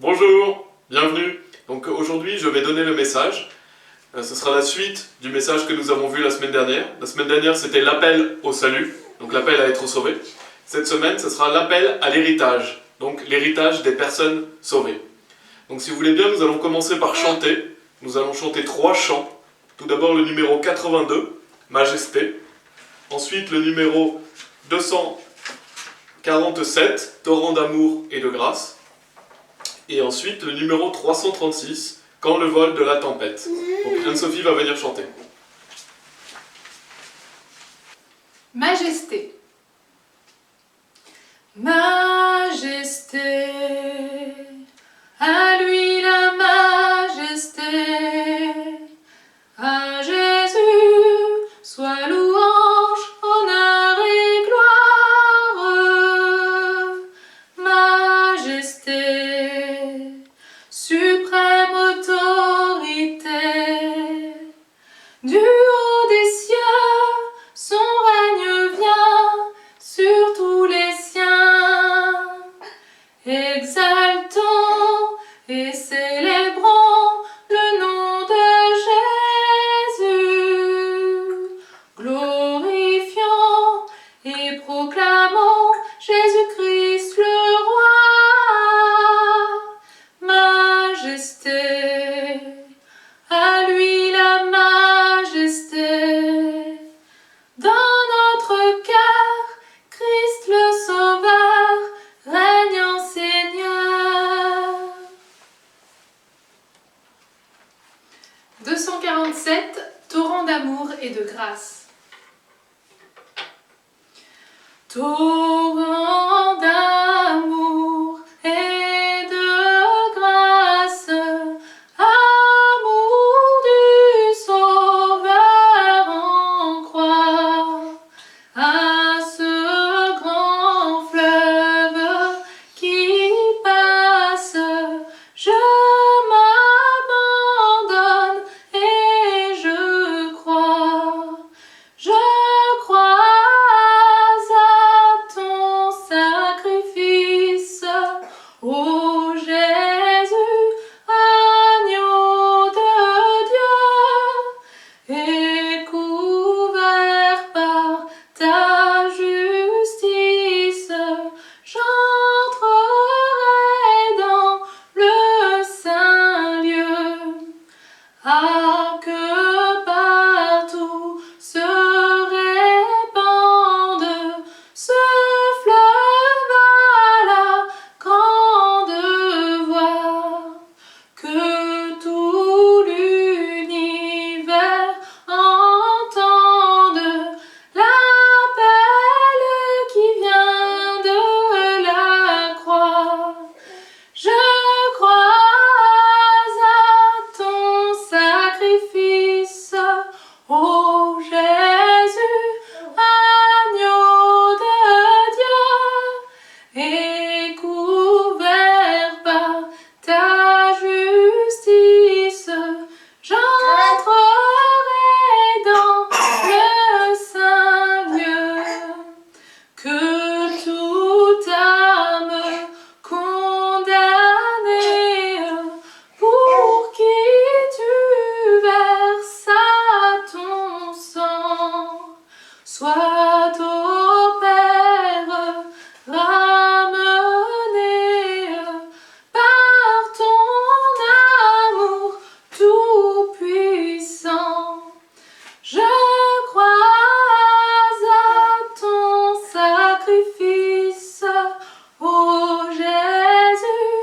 Bonjour, bienvenue. Donc aujourd'hui je vais donner le message. Ce sera la suite du message que nous avons vu la semaine dernière. La semaine dernière c'était l'appel au salut, donc l'appel à être sauvé. Cette semaine ce sera l'appel à l'héritage, donc l'héritage des personnes sauvées. Donc si vous voulez bien, nous allons commencer par chanter. Nous allons chanter 3 chants. Tout d'abord le numéro 82, Majesté. Ensuite le numéro 247, Torrent d'amour et de grâce. Et ensuite le numéro 336, Quand le vol de la tempête. Donc Anne-Sophie va venir chanter. Majesté. Majesté, à lui la majesté, à Jésus soit louange, honneur et gloire. Majesté, suprême autorité, du haut des cieux, son règne vient sur tous les siens. Exaltons et célébrons le nom de Jésus. Glorifions et proclamons Jésus-Christ le roi. Majesté, à lui la majesté. Dans notre cœur, Christ le Sauveur règne en Seigneur. 247, Torrent d'amour et de grâce. Torrent d'amour et de grâce, amour du Sauveur en croix, à ce grand fleuve qui passe, je m'abandonne et je crois à ton sacrifice, ô Jésus, agneau de Dieu, et couvert par ta justice, j'entrerai dans le saint lieu. Ah, que partout se répande ce fleuve à la grande voix, que tout l'univers entende l'appel qui vient de la croix. Je crois à ton sacrifice, ô Jésus, agneau de Dieu, et couvert par ta justice, j'entrerai dans le saint lieu. Que toute âme condamnée, pour qui tu versas ton sang, soit au Père ramenée par ton amour tout-puissant. Je crois à ton sacrifice, ô Jésus,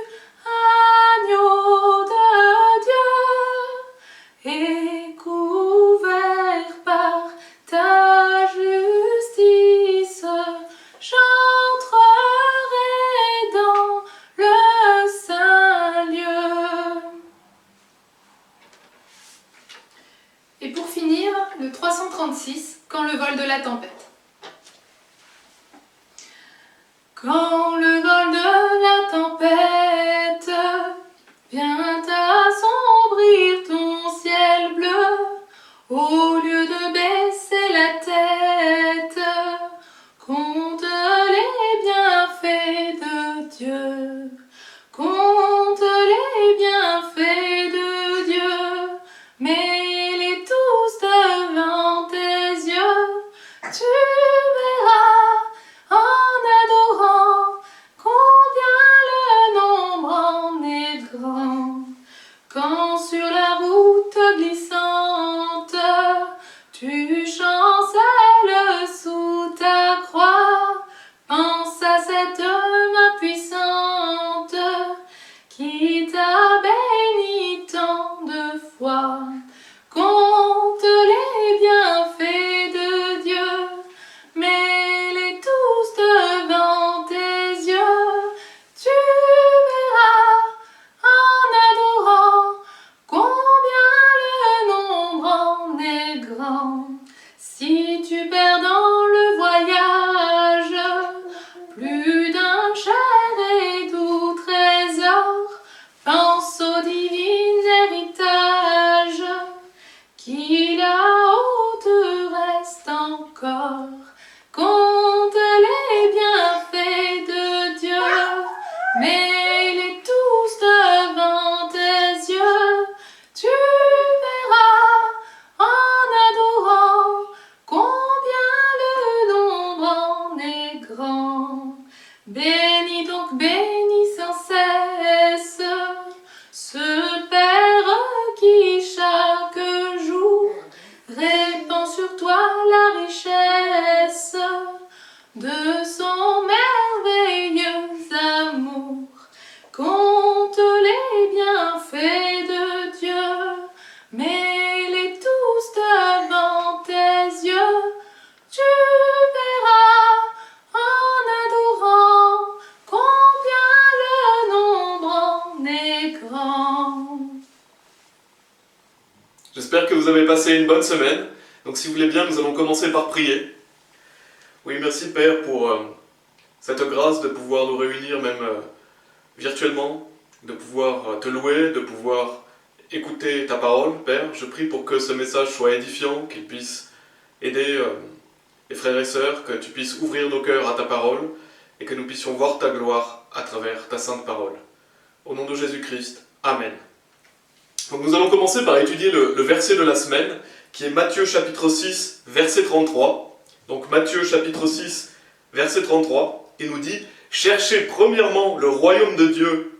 agneau de Dieu, et couvert par ta justice, j'entrerai dans le saint lieu. Et pour finir, le 336, Quand le vol de la tempête. Quand le vol de la tempête vient assombrir ton ciel bleu, au lieu de baisser la tête, compte les bienfaits de Dieu. Compte J'espère que vous avez passé une bonne semaine. Donc si vous voulez bien, nous allons commencer par prier. Oui, merci Père pour cette grâce de pouvoir nous réunir même virtuellement, de pouvoir te louer, de pouvoir écouter ta parole, Père. Je prie pour que ce message soit édifiant, qu'il puisse aider les frères et sœurs, que tu puisses ouvrir nos cœurs à ta parole et que nous puissions voir ta gloire à travers ta sainte parole. Au nom de Jésus-Christ, Amen. Donc nous allons commencer par étudier le verset de la semaine, qui est Matthieu chapitre 6, verset 33. Donc Matthieu chapitre 6, verset 33, il nous dit « Cherchez premièrement le royaume de Dieu,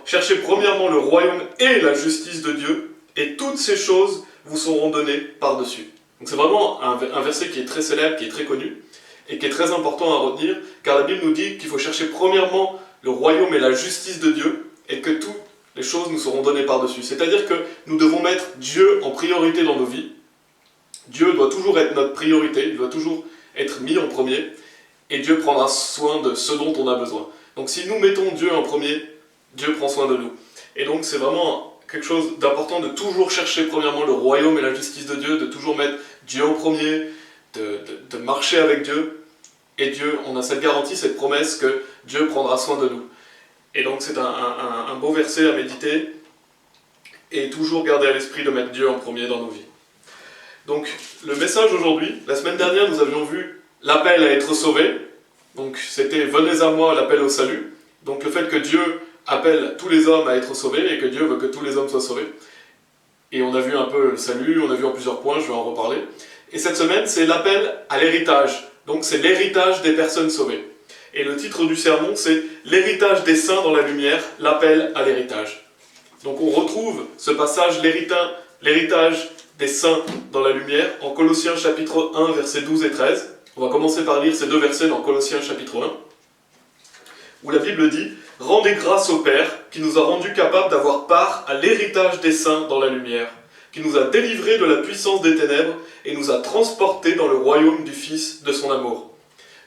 cherchez premièrement le royaume et la justice de Dieu, et toutes ces choses vous seront données par-dessus. » Donc c'est vraiment un verset qui est très célèbre, qui est très connu, et qui est très important à retenir, car la Bible nous dit qu'il faut chercher premièrement le royaume et la justice de Dieu, et que toutes les choses nous seront données par-dessus. C'est-à-dire que nous devons mettre Dieu en priorité dans nos vies. Dieu doit toujours être notre priorité, il doit toujours être mis en premier, et Dieu prendra soin de ce dont on a besoin. Donc si nous mettons Dieu en premier, Dieu prend soin de nous. Et donc c'est vraiment quelque chose d'important de toujours chercher premièrement le royaume et la justice de Dieu, de toujours mettre Dieu en premier, de marcher avec Dieu. Et Dieu, on a cette garantie, cette promesse que Dieu prendra soin de nous. Et donc c'est un beau verset à méditer, et toujours garder à l'esprit de mettre Dieu en premier dans nos vies. Donc le message aujourd'hui, la semaine dernière nous avions vu l'appel à être sauvé, donc c'était « Venez à moi, l'appel au salut », donc le fait que Dieu appelle tous les hommes à être sauvés, et que Dieu veut que tous les hommes soient sauvés. Et on a vu un peu le salut, on a vu en plusieurs points, je vais en reparler. Et cette semaine, c'est l'appel à l'héritage, donc c'est l'héritage des personnes sauvées. Et le titre du sermon, c'est « L'héritage des saints dans la lumière, l'appel à l'héritage ». Donc on retrouve ce passage, l'héritage des saints dans la lumière, en Colossiens chapitre 1, versets 12 et 13. On va commencer par lire ces deux versets dans Colossiens chapitre 1, où la Bible dit « Rendez grâce au Père, qui nous a rendus capables d'avoir part à l'héritage des saints dans la lumière, qui nous a délivrés de la puissance des ténèbres et nous a transportés dans le royaume du Fils de son amour. »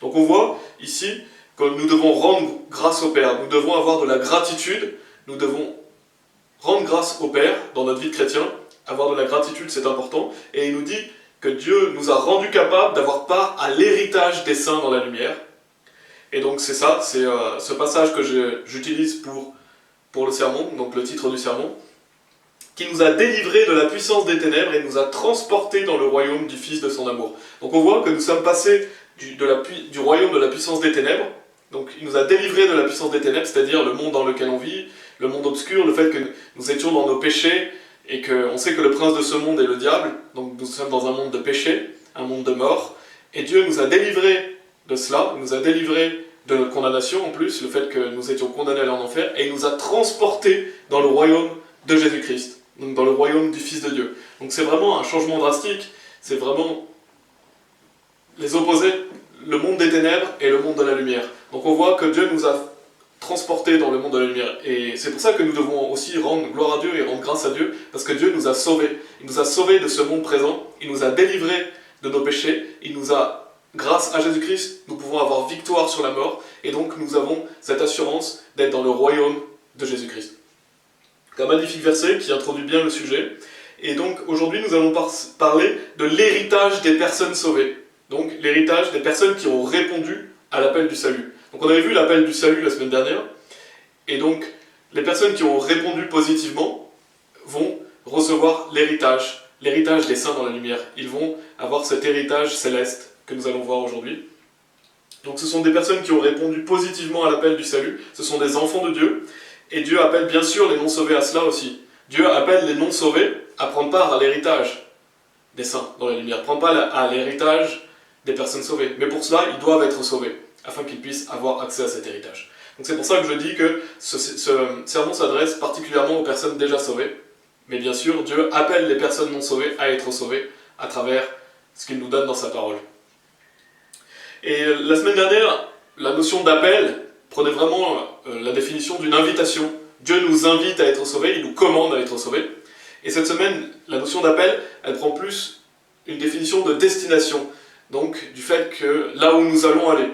Donc on voit ici que nous devons rendre grâce au Père, nous devons avoir de la gratitude, nous devons rendre grâce au Père dans notre vie de chrétien, avoir de la gratitude c'est important, et il nous dit que Dieu nous a rendus capables d'avoir part à l'héritage des saints dans la lumière. Et donc c'est ça, c'est ce passage que j'utilise pour le sermon, donc le titre du sermon, qui nous a délivrés de la puissance des ténèbres et nous a transportés dans le royaume du Fils de son amour. Donc on voit que nous sommes passés du royaume de la puissance des ténèbres. Donc il nous a délivrés de la puissance des ténèbres, c'est-à-dire le monde dans lequel on vit, le monde obscur, le fait que nous étions dans nos péchés, et qu'on sait que le prince de ce monde est le diable, donc nous sommes dans un monde de péché, un monde de mort, et Dieu nous a délivrés de cela, il nous a délivrés de notre condamnation en plus, le fait que nous étions condamnés à aller en enfer, et il nous a transportés dans le royaume de Jésus-Christ, donc dans le royaume du Fils de Dieu. Donc c'est vraiment un changement drastique, c'est vraiment les opposés, le monde des ténèbres et le monde de la lumière. Donc on voit que Dieu nous a transportés dans le monde de la lumière. Et c'est pour ça que nous devons aussi rendre gloire à Dieu et rendre grâce à Dieu, parce que Dieu nous a sauvés. Il nous a sauvés de ce monde présent, il nous a délivrés de nos péchés, il nous a, grâce à Jésus-Christ, nous pouvons avoir victoire sur la mort, et donc nous avons cette assurance d'être dans le royaume de Jésus-Christ. C'est un magnifique verset qui introduit bien le sujet. Et donc aujourd'hui nous allons parler de l'héritage des personnes sauvées. Donc l'héritage des personnes qui ont répondu à l'appel du salut. Donc on avait vu l'appel du salut la semaine dernière, et donc les personnes qui ont répondu positivement vont recevoir l'héritage des saints dans la lumière. Ils vont avoir cet héritage céleste que nous allons voir aujourd'hui. Donc ce sont des personnes qui ont répondu positivement à l'appel du salut, ce sont des enfants de Dieu, et Dieu appelle bien sûr les non-sauvés à cela aussi. Dieu appelle les non-sauvés à prendre part à l'héritage des saints dans la lumière, prendre part à l'héritage des personnes sauvées. Mais pour cela, ils doivent être sauvés, afin qu'ils puissent avoir accès à cet héritage. Donc c'est pour ça que je dis que ce sermon s'adresse particulièrement aux personnes déjà sauvées, mais bien sûr, Dieu appelle les personnes non sauvées à être sauvées à travers ce qu'il nous donne dans sa parole. Et la semaine dernière, la notion d'appel prenait vraiment la définition d'une invitation. Dieu nous invite à être sauvés, il nous commande à être sauvés. Et cette semaine, la notion d'appel, elle prend plus une définition de destination. Donc du fait que là où nous allons aller,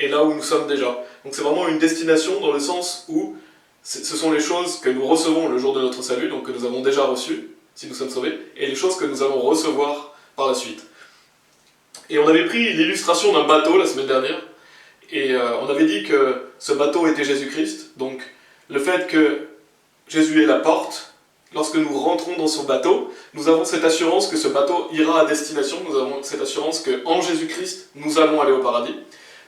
et là où nous sommes déjà. Donc c'est vraiment une destination dans le sens où ce sont les choses que nous recevons le jour de notre salut, donc que nous avons déjà reçues. si nous sommes sauvés, et les choses que nous allons recevoir par la suite. Et on avait pris l'illustration d'un bateau la semaine dernière, et on avait dit que ce bateau était Jésus-Christ, donc le fait que Jésus est la porte, lorsque nous rentrons dans son bateau, nous avons cette assurance que ce bateau ira à destination, nous avons cette assurance qu'en Jésus-Christ, nous allons aller au paradis,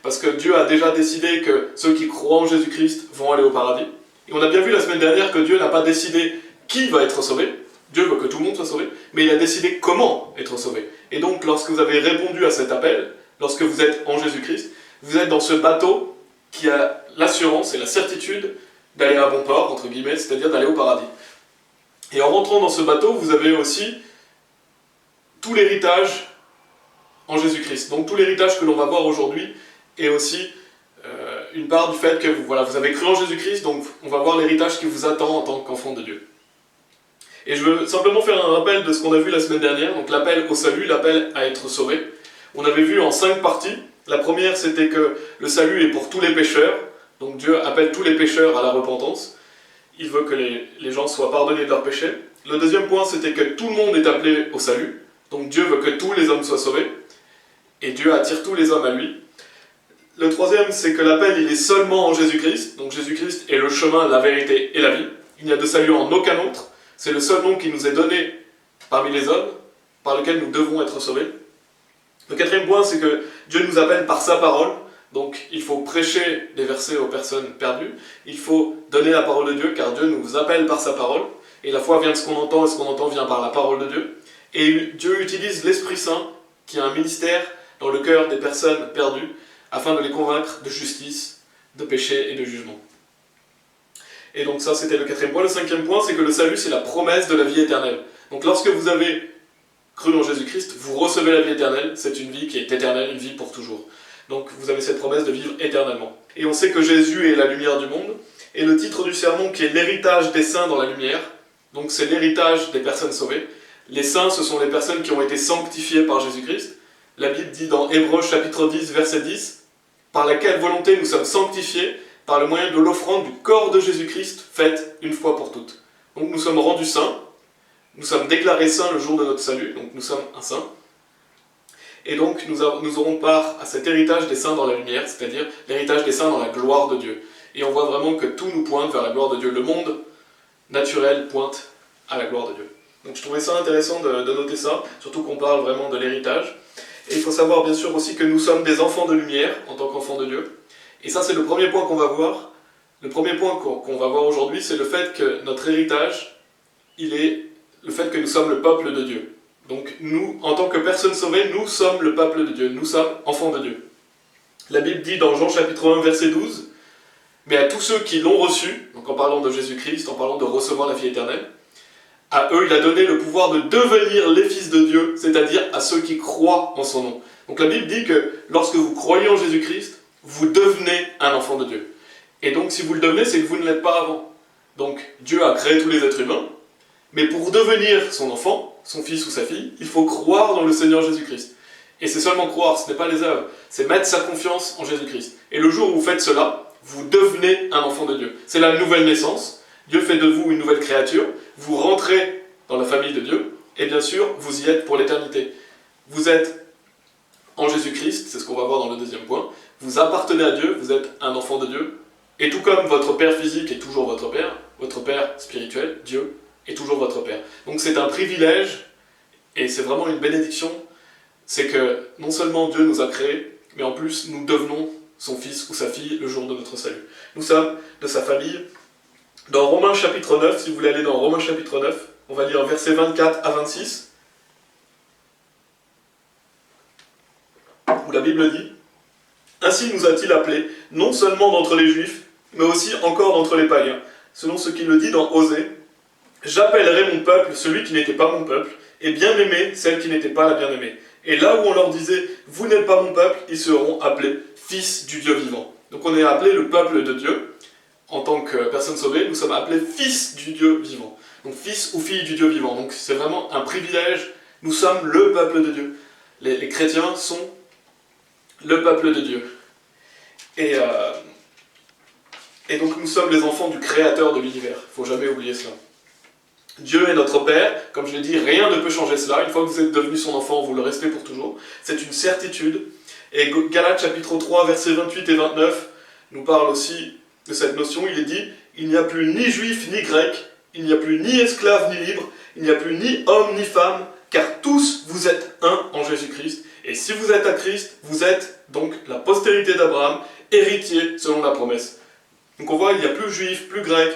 parce que Dieu a déjà décidé que ceux qui croient en Jésus-Christ vont aller au paradis. Et on a bien vu la semaine dernière que Dieu n'a pas décidé qui va être sauvé, Dieu veut que tout le monde soit sauvé, mais il a décidé comment être sauvé. Et donc, lorsque vous avez répondu à cet appel, lorsque vous êtes en Jésus-Christ, vous êtes dans ce bateau qui a l'assurance et la certitude d'aller à bon port, entre guillemets, c'est-à-dire d'aller au paradis. Et en rentrant dans ce bateau, vous avez aussi tout l'héritage en Jésus-Christ. Donc tout l'héritage que l'on va voir aujourd'hui est aussi une part du fait que vous avez cru en Jésus-Christ, donc on va voir l'héritage qui vous attend en tant qu'enfant de Dieu. Et je veux simplement faire un rappel de ce qu'on a vu la semaine dernière, donc l'appel au salut, l'appel à être sauvé. On avait vu en 5 parties. La première, c'était que le salut est pour tous les pécheurs, donc Dieu appelle tous les pécheurs à la repentance. Il veut que les gens soient pardonnés de leurs péchés. Le deuxième point, c'était que tout le monde est appelé au salut, donc Dieu veut que tous les hommes soient sauvés, et Dieu attire tous les hommes à lui. Le troisième, c'est que l'appel, il est seulement en Jésus-Christ, donc Jésus-Christ est le chemin, la vérité et la vie. Il n'y a de salut en aucun autre. C'est le seul nom qui nous est donné parmi les hommes, par lequel nous devons être sauvés. Le quatrième point, c'est que Dieu nous appelle par sa parole, donc il faut prêcher des versets aux personnes perdues, il faut donner la parole de Dieu, car Dieu nous appelle par sa parole, et la foi vient de ce qu'on entend, et ce qu'on entend vient par la parole de Dieu. Et Dieu utilise l'Esprit Saint, qui a un ministère dans le cœur des personnes perdues, afin de les convaincre de justice, de péché et de jugement. Et donc ça, c'était le quatrième point. Le cinquième point, c'est que le salut, c'est la promesse de la vie éternelle. Donc lorsque vous avez cru en Jésus-Christ, vous recevez la vie éternelle. C'est une vie qui est éternelle, une vie pour toujours. Donc vous avez cette promesse de vivre éternellement. Et on sait que Jésus est la lumière du monde. Et le titre du sermon, qui est l'héritage des saints dans la lumière, donc c'est l'héritage des personnes sauvées. Les saints, ce sont les personnes qui ont été sanctifiées par Jésus-Christ. La Bible dit dans Hébreux chapitre 10, verset 10, « Par laquelle volonté nous sommes sanctifiés, par le moyen de l'offrande du corps de Jésus-Christ, faite une fois pour toutes. » Donc nous sommes rendus saints, nous sommes déclarés saints le jour de notre salut, donc nous sommes un saint. Et donc nous aurons part à cet héritage des saints dans la lumière, c'est-à-dire l'héritage des saints dans la gloire de Dieu. Et on voit vraiment que tout nous pointe vers la gloire de Dieu. Le monde naturel pointe à la gloire de Dieu. Donc je trouvais ça intéressant de noter ça, surtout qu'on parle vraiment de l'héritage. Et il faut savoir bien sûr aussi que nous sommes des enfants de lumière en tant qu'enfants de Dieu. Et ça, c'est le premier point qu'on va voir. Le premier point qu'on va voir aujourd'hui, c'est le fait que notre héritage, il est le fait que nous sommes le peuple de Dieu. Donc nous, en tant que personnes sauvées, nous sommes le peuple de Dieu. Nous sommes enfants de Dieu. La Bible dit dans Jean chapitre 1, verset 12, « Mais à tous ceux qui l'ont reçu, donc en parlant de Jésus-Christ, en parlant de recevoir la vie éternelle, à eux, il a donné le pouvoir de devenir les fils de Dieu, c'est-à-dire à ceux qui croient en son nom. » Donc la Bible dit que lorsque vous croyez en Jésus-Christ, vous devenez un enfant de Dieu. Et donc si vous le devenez, c'est que vous ne l'êtes pas avant. Donc Dieu a créé tous les êtres humains, mais pour devenir son enfant, son fils ou sa fille, il faut croire dans le Seigneur Jésus-Christ. Et c'est seulement croire, ce n'est pas les œuvres, c'est mettre sa confiance en Jésus-Christ. Et le jour où vous faites cela, vous devenez un enfant de Dieu. C'est la nouvelle naissance, Dieu fait de vous une nouvelle créature, vous rentrez dans la famille de Dieu, et bien sûr, vous y êtes pour l'éternité. Vous êtes en Jésus-Christ, c'est ce qu'on va voir dans le deuxième point, vous appartenez à Dieu, vous êtes un enfant de Dieu, et tout comme votre père physique est toujours votre père spirituel, Dieu, est toujours votre père. Donc c'est un privilège, et c'est vraiment une bénédiction, c'est que non seulement Dieu nous a créés, mais en plus nous devenons son fils ou sa fille le jour de notre salut. Nous sommes de sa famille. Dans Romains chapitre 9, si vous voulez aller dans Romains chapitre 9, on va lire versets 24 à 26, où la Bible dit « Ainsi nous a-t-il appelés, non seulement d'entre les Juifs, mais aussi encore d'entre les païens, selon ce qu'il le dit dans Osée, « J'appellerai mon peuple celui qui n'était pas mon peuple, et bien-aimé celle qui n'était pas la bien-aimée. Et là où on leur disait « Vous n'êtes pas mon peuple », ils seront appelés « fils du Dieu vivant ». Donc on est appelé le peuple de Dieu. En tant que personne sauvée, nous sommes appelés fils du Dieu vivant. Donc fils ou fille du Dieu vivant. Donc c'est vraiment un privilège. Nous sommes le peuple de Dieu. Les chrétiens sont le peuple de Dieu. Et donc nous sommes les enfants du Créateur de l'univers. Il ne faut jamais oublier cela. Dieu est notre Père, comme je l'ai dit, rien ne peut changer cela. Une fois que vous êtes devenu son enfant, vous le restez pour toujours. C'est une certitude. Et Galates chapitre 3, versets 28 et 29 nous parle aussi de cette notion. Il est dit, il n'y a plus ni juif ni grec, il n'y a plus ni esclave ni libre, il n'y a plus ni homme ni femme, car tous vous êtes un en Jésus-Christ. Et si vous êtes à Christ, vous êtes donc la postérité d'Abraham, héritier selon la promesse. Donc on voit, il n'y a plus juif, plus grec,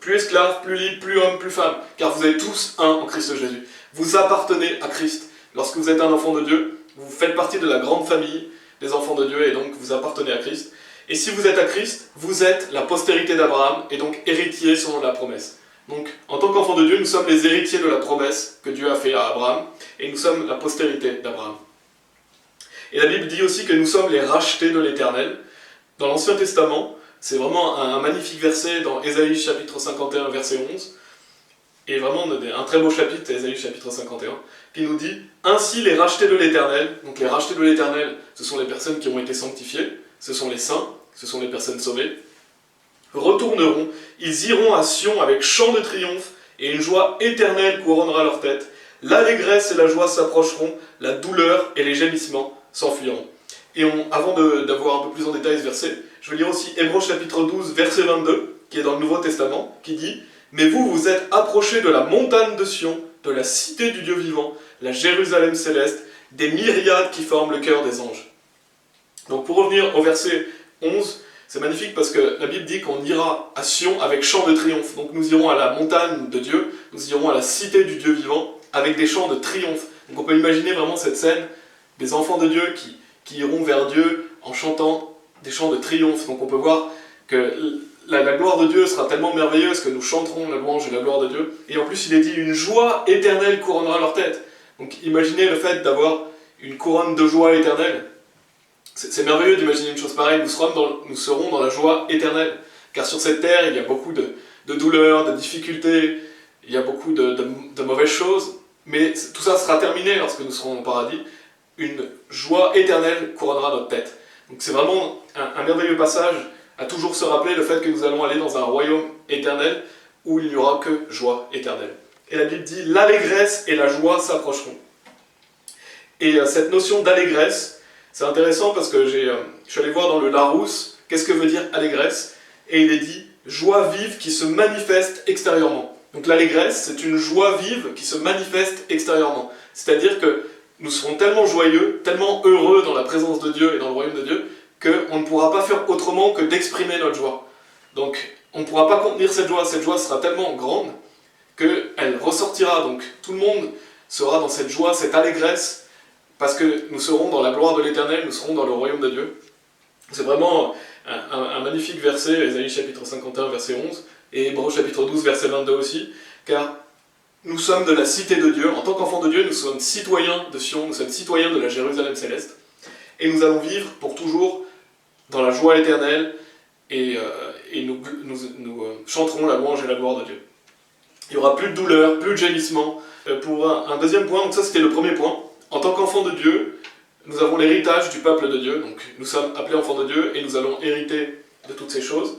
plus esclave, plus libre, plus homme, plus femme, car vous êtes tous un en Christ Jésus. Vous appartenez à Christ. Lorsque vous êtes un enfant de Dieu, vous faites partie de la grande famille des enfants de Dieu, et donc vous appartenez à Christ. Et si vous êtes à Christ, vous êtes la postérité d'Abraham, et donc héritier selon la promesse. Donc, en tant qu'enfants de Dieu, nous sommes les héritiers de la promesse que Dieu a fait à Abraham, et nous sommes la postérité d'Abraham. Et la Bible dit aussi que nous sommes les rachetés de l'Éternel. Dans l'Ancien Testament, c'est vraiment un magnifique verset dans Ésaïe chapitre 51, verset 11, et vraiment un très beau chapitre, Ésaïe chapitre 51, qui nous dit « Ainsi les rachetés de l'Éternel », donc les rachetés de l'Éternel, ce sont les personnes qui ont été sanctifiées, ce sont les saints, ce sont les personnes sauvées, retourneront, ils iront à Sion avec chant de triomphe, et une joie éternelle couronnera leur tête. L'allégresse et la joie s'approcheront, la douleur et les gémissements s'enfuiront. Et avant d'avoir un peu plus en détail ce verset, je vais lire aussi Hébreux chapitre 12, verset 22, qui est dans le Nouveau Testament, qui dit « Mais vous, vous êtes approchés de la montagne de Sion, de la cité du Dieu vivant, la Jérusalem céleste, des myriades qui forment le cœur des anges. » Donc pour revenir au verset 11, c'est magnifique parce que la Bible dit qu'on ira à Sion avec chant de triomphe. Donc nous irons à la montagne de Dieu, nous irons à la cité du Dieu vivant avec des chants de triomphe. Donc on peut imaginer vraiment cette scène des enfants de Dieu qui iront vers Dieu en chantant des chants de triomphe. Donc on peut voir que la gloire de Dieu sera tellement merveilleuse que nous chanterons la louange et la gloire de Dieu. Et en plus il est dit une joie éternelle couronnera leur tête. Donc imaginez le fait d'avoir une couronne de joie éternelle. C'est merveilleux d'imaginer une chose pareille, nous serons dans la joie éternelle. Car sur cette terre, il y a beaucoup de douleurs, de difficultés, il y a beaucoup de mauvaises choses, mais tout ça sera terminé lorsque nous serons au paradis. Une joie éternelle couronnera notre tête. Donc c'est vraiment un merveilleux passage à toujours se rappeler le fait que nous allons aller dans un royaume éternel où il n'y aura que joie éternelle. Et la Bible dit « l'allégresse et la joie s'approcheront ». Et cette notion d'allégresse, c'est intéressant parce que je suis allé voir dans le Larousse, qu'est-ce que veut dire allégresse, et il est dit « joie vive qui se manifeste extérieurement ». Donc l'allégresse, c'est une joie vive qui se manifeste extérieurement. C'est-à-dire que nous serons tellement joyeux, tellement heureux dans la présence de Dieu et dans le royaume de Dieu, qu'on ne pourra pas faire autrement que d'exprimer notre joie. Donc on ne pourra pas contenir cette joie sera tellement grande qu'elle ressortira. Donc tout le monde sera dans cette joie, cette allégresse, parce que nous serons dans la gloire de l'Éternel, nous serons dans le royaume de Dieu. C'est vraiment un magnifique verset, Ésaïe chapitre 51, verset 11, et Hébreux chapitre 12, verset 22 aussi, car nous sommes de la cité de Dieu, en tant qu'enfants de Dieu, nous sommes citoyens de Sion, nous sommes citoyens de la Jérusalem céleste, et nous allons vivre pour toujours dans la joie éternelle, et nous chanterons la louange et la gloire de Dieu. Il n'y aura plus de douleur, plus de gémissement. Pour un deuxième point, donc ça c'était le premier point, en tant qu'enfants de Dieu, nous avons l'héritage du peuple de Dieu, donc nous sommes appelés enfants de Dieu et nous allons hériter de toutes ces choses.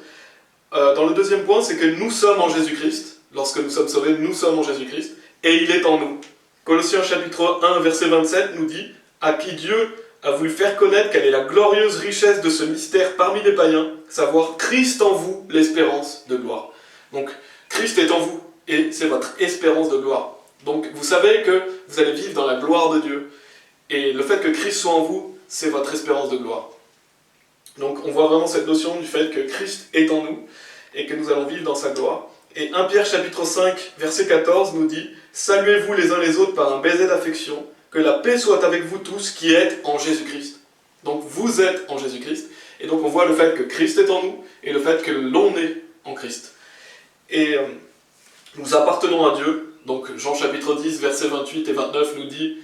Dans le deuxième point, c'est que nous sommes en Jésus-Christ. Lorsque nous sommes sauvés, nous sommes en Jésus-Christ et il est en nous. Colossiens chapitre 1, verset 27 nous dit « À qui Dieu a voulu faire connaître quelle est la glorieuse richesse de ce mystère parmi les païens, savoir Christ en vous, l'espérance de gloire. » Donc Christ est en vous et c'est votre espérance de gloire. Donc vous savez que vous allez vivre dans la gloire de Dieu. Et le fait que Christ soit en vous, c'est votre espérance de gloire. Donc on voit vraiment cette notion du fait que Christ est en nous et que nous allons vivre dans sa gloire. Et 1 Pierre chapitre 5, verset 14 nous dit « Saluez-vous les uns les autres par un baiser d'affection, que la paix soit avec vous tous qui êtes en Jésus-Christ. » Donc vous êtes en Jésus-Christ. Et donc on voit le fait que Christ est en nous et le fait que l'on est en Christ. Et nous appartenons à Dieu. Donc Jean chapitre 10, versets 28 et 29 nous dit,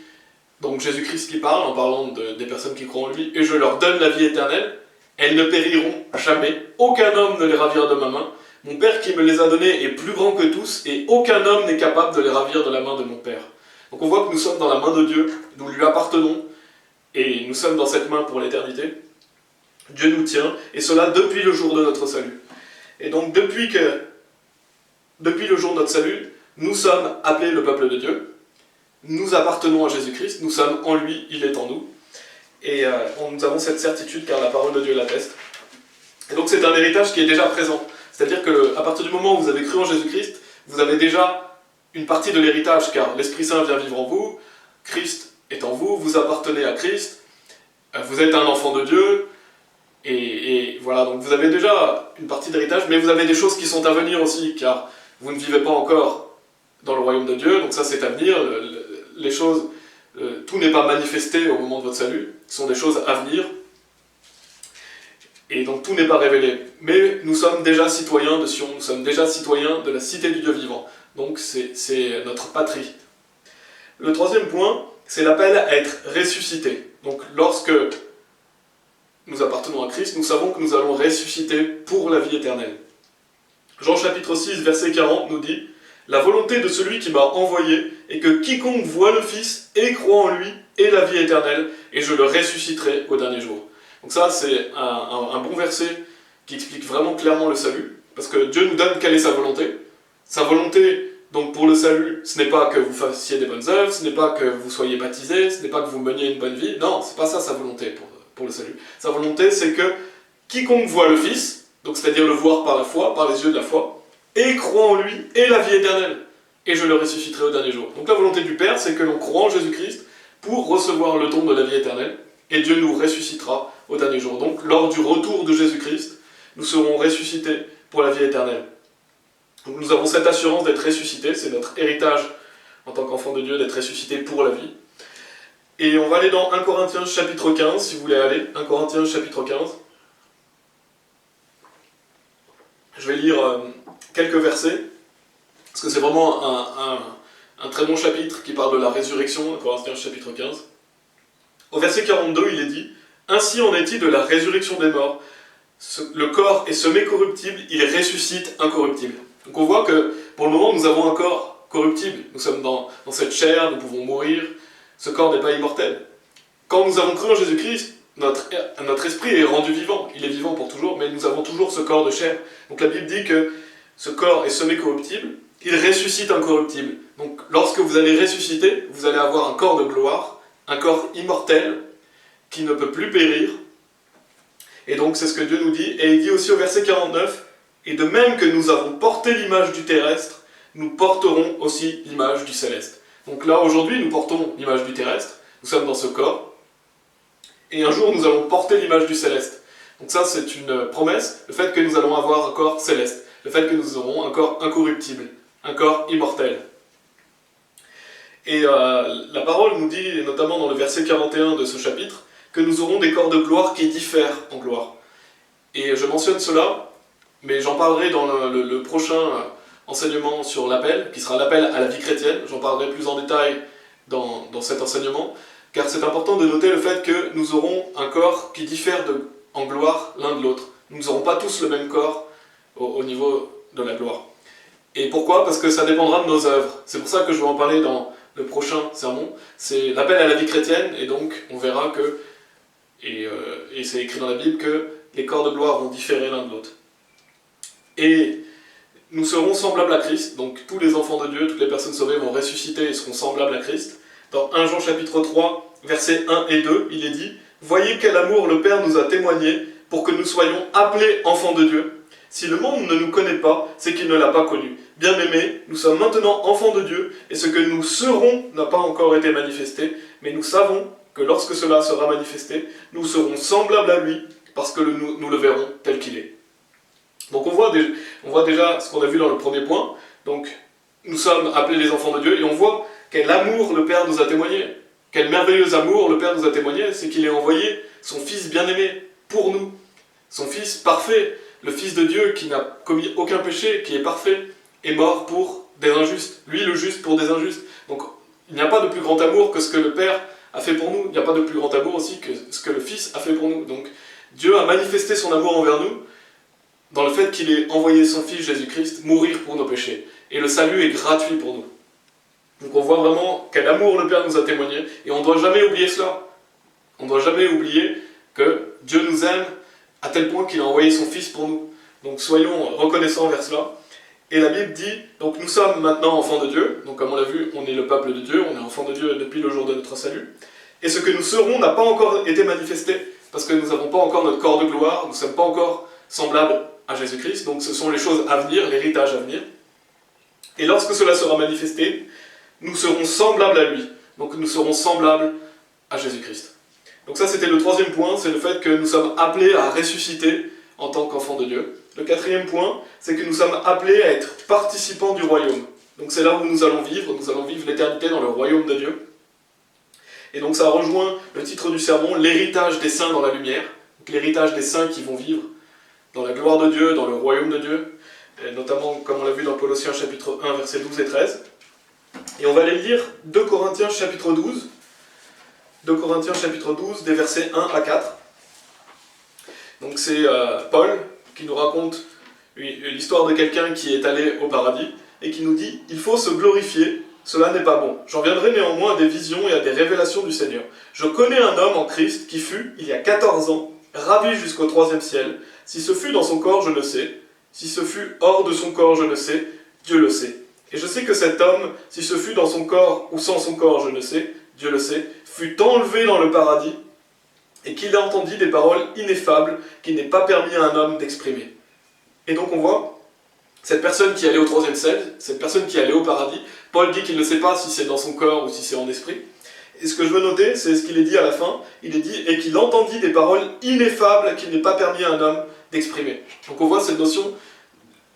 donc Jésus-Christ qui parle en parlant des personnes qui croient en lui, « Et je leur donne la vie éternelle, elles ne périront jamais, aucun homme ne les ravira de ma main. Mon Père qui me les a donnés est plus grand que tous, et aucun homme n'est capable de les ravir de la main de mon Père. » Donc on voit que nous sommes dans la main de Dieu, nous lui appartenons, et nous sommes dans cette main pour l'éternité. Dieu nous tient, et cela depuis le jour de notre salut. Et donc depuis le jour de notre salut, Nous sommes appelés le peuple de Dieu, nous appartenons à Jésus-Christ, nous sommes en lui, il est en nous. Et nous avons cette certitude car la parole de Dieu l'atteste. Et donc c'est un héritage qui est déjà présent. C'est-à-dire qu'à partir du moment où vous avez cru en Jésus-Christ, vous avez déjà une partie de l'héritage, car l'Esprit Saint vient vivre en vous, Christ est en vous, vous appartenez à Christ, vous êtes un enfant de Dieu, et voilà, donc vous avez déjà une partie d'héritage, mais vous avez des choses qui sont à venir aussi, car vous ne vivez pas encore dans le royaume de Dieu, donc ça c'est à venir, les choses, tout n'est pas manifesté au moment de votre salut, ce sont des choses à venir, et donc tout n'est pas révélé. Mais nous sommes déjà citoyens de Sion, nous sommes déjà citoyens de la cité du Dieu vivant, donc c'est notre patrie. Le troisième point, c'est l'appel à être ressuscité. Donc lorsque nous appartenons à Christ, nous savons que nous allons ressusciter pour la vie éternelle. Jean chapitre 6, verset 40 nous dit « La volonté de celui qui m'a envoyé est que quiconque voit le Fils et croit en lui ait la vie éternelle, et je le ressusciterai au dernier jour. » Donc ça, c'est un bon verset qui explique vraiment clairement le salut, parce que Dieu nous donne quelle est sa volonté. Sa volonté, donc pour le salut, ce n'est pas que vous fassiez des bonnes œuvres, ce n'est pas que vous soyez baptisés, ce n'est pas que vous meniez une bonne vie. Non, c'est pas ça sa volonté pour le salut. Sa volonté, c'est que quiconque voit le Fils, donc c'est-à-dire le voir par la foi, par les yeux de la foi, et croit en lui, ait la vie éternelle, et je le ressusciterai au dernier jour. Donc la volonté du Père, c'est que l'on croit en Jésus-Christ pour recevoir le don de la vie éternelle, et Dieu nous ressuscitera au dernier jour. Donc lors du retour de Jésus-Christ, nous serons ressuscités pour la vie éternelle. Donc nous avons cette assurance d'être ressuscités, c'est notre héritage en tant qu'enfant de Dieu, d'être ressuscités pour la vie. Et on va aller dans 1 Corinthiens chapitre 15, si vous voulez aller, 1 Corinthiens chapitre 15. Je vais lire quelques versets, parce que c'est vraiment un très bon chapitre qui parle de la résurrection, 1 Corinthiens chapitre 15. Au verset 42, il est dit « Ainsi en est-il de la résurrection des morts. Le corps est semé corruptible, il ressuscite incorruptible. » Donc on voit que pour le moment, nous avons un corps corruptible. Nous sommes dans cette chair, nous pouvons mourir. Ce corps n'est pas immortel. Quand nous avons cru en Jésus-Christ, notre esprit est rendu vivant. Il est vivant pour toujours, mais nous avons toujours ce corps de chair. Donc la Bible dit que ce corps est semé corruptible, il ressuscite incorruptible. Donc lorsque vous allez ressusciter, vous allez avoir un corps de gloire, un corps immortel, qui ne peut plus périr. Et donc c'est ce que Dieu nous dit. Et il dit aussi au verset 49, « Et de même que nous avons porté l'image du terrestre, nous porterons aussi l'image du céleste. » Donc là, aujourd'hui, nous portons l'image du terrestre, nous sommes dans ce corps, et un jour, nous allons porter l'image du céleste. Donc ça, c'est une promesse, le fait que nous allons avoir un corps céleste, le fait que nous aurons un corps incorruptible, un corps immortel. Et la parole nous dit, et notamment dans le verset 41 de ce chapitre, que nous aurons des corps de gloire qui diffèrent en gloire. Et je mentionne cela, mais j'en parlerai dans le prochain enseignement sur l'appel, qui sera l'appel à la vie chrétienne. J'en parlerai plus en détail dans cet enseignement, car c'est important de noter le fait que nous aurons un corps qui diffère en gloire l'un de l'autre. Nous n'aurons pas tous le même corps au niveau de la gloire. Et pourquoi ? Parce que ça dépendra de nos œuvres. C'est pour ça que je vais en parler dans le prochain sermon. C'est l'appel à la vie chrétienne, et donc on verra que, et c'est écrit dans la Bible, que les corps de gloire vont différer l'un de l'autre. Et nous serons semblables à Christ, donc tous les enfants de Dieu, toutes les personnes sauvées vont ressusciter et seront semblables à Christ. Dans 1 Jean chapitre 3, versets 1 et 2, il est dit « Voyez quel amour le Père nous a témoigné pour que nous soyons appelés enfants de Dieu. Si le monde ne nous connaît pas, c'est qu'il ne l'a pas connu. Bien-aimés, nous sommes maintenant enfants de Dieu, et ce que nous serons n'a pas encore été manifesté, mais nous savons que lorsque cela sera manifesté, nous serons semblables à lui, parce que nous le verrons tel qu'il est. » Donc on voit déjà ce qu'on a vu dans le premier point. Donc nous sommes appelés les enfants de Dieu, et on voit quel amour le Père nous a témoigné. Quel merveilleux amour le Père nous a témoigné, c'est qu'il a envoyé son Fils bien-aimé pour nous. Son Fils parfait, le Fils de Dieu qui n'a commis aucun péché, qui est parfait, est mort pour des injustes. Lui, le juste, pour des injustes. Donc il n'y a pas de plus grand amour que ce que le Père a fait pour nous. Il n'y a pas de plus grand amour aussi que ce que le Fils a fait pour nous. Donc Dieu a manifesté son amour envers nous dans le fait qu'il ait envoyé son Fils Jésus-Christ mourir pour nos péchés. Et le salut est gratuit pour nous. Donc on voit vraiment quel amour le Père nous a témoigné, et on ne doit jamais oublier cela. On ne doit jamais oublier que Dieu nous aime à tel point qu'il a envoyé son Fils pour nous. Donc soyons reconnaissants vers cela. Et la Bible dit, donc nous sommes maintenant enfants de Dieu, donc comme on l'a vu, on est le peuple de Dieu, on est enfants de Dieu depuis le jour de notre salut, et ce que nous serons n'a pas encore été manifesté, parce que nous n'avons pas encore notre corps de gloire, nous ne sommes pas encore semblables à Jésus-Christ, donc ce sont les choses à venir, l'héritage à venir. Et lorsque cela sera manifesté, nous serons semblables à lui, donc nous serons semblables à Jésus-Christ. Donc ça c'était le troisième point, c'est le fait que nous sommes appelés à ressusciter en tant qu'enfants de Dieu. Le quatrième point, c'est que nous sommes appelés à être participants du royaume. Donc c'est là où nous allons vivre l'éternité dans le royaume de Dieu. Et donc ça rejoint le titre du sermon, l'héritage des saints dans la lumière. Donc l'héritage des saints qui vont vivre dans la gloire de Dieu, dans le royaume de Dieu, et notamment comme on l'a vu dans Colossiens chapitre 1, versets 12 et 13. Et on va aller lire 2 Corinthiens chapitre 12, 2 Corinthiens chapitre 12, des versets 1 à 4. Donc c'est Paul qui nous raconte l'histoire de quelqu'un qui est allé au paradis et qui nous dit « Il faut se glorifier, cela n'est pas bon. J'en viendrai néanmoins à des visions et à des révélations du Seigneur. Je connais un homme en Christ qui fut, il y a 14 ans, ravi jusqu'au 3e ciel. Si ce fut dans son corps, je le sais. Si ce fut hors de son corps, je le sais. Dieu le sait. Et je sais que cet homme, si ce fut dans son corps ou sans son corps, je le sais, Dieu le sait, fut enlevé dans le paradis et qu'il a entendu des paroles ineffables qu'il n'est pas permis à un homme d'exprimer. » Et donc on voit cette personne qui est allée au 3e ciel, cette personne qui est allée au paradis. Paul dit qu'il ne sait pas si c'est dans son corps ou si c'est en esprit. Et ce que je veux noter, c'est ce qu'il est dit à la fin. Il est dit « et qu'il entendit des paroles ineffables qu'il n'est pas permis à un homme d'exprimer ». Donc on voit cette notion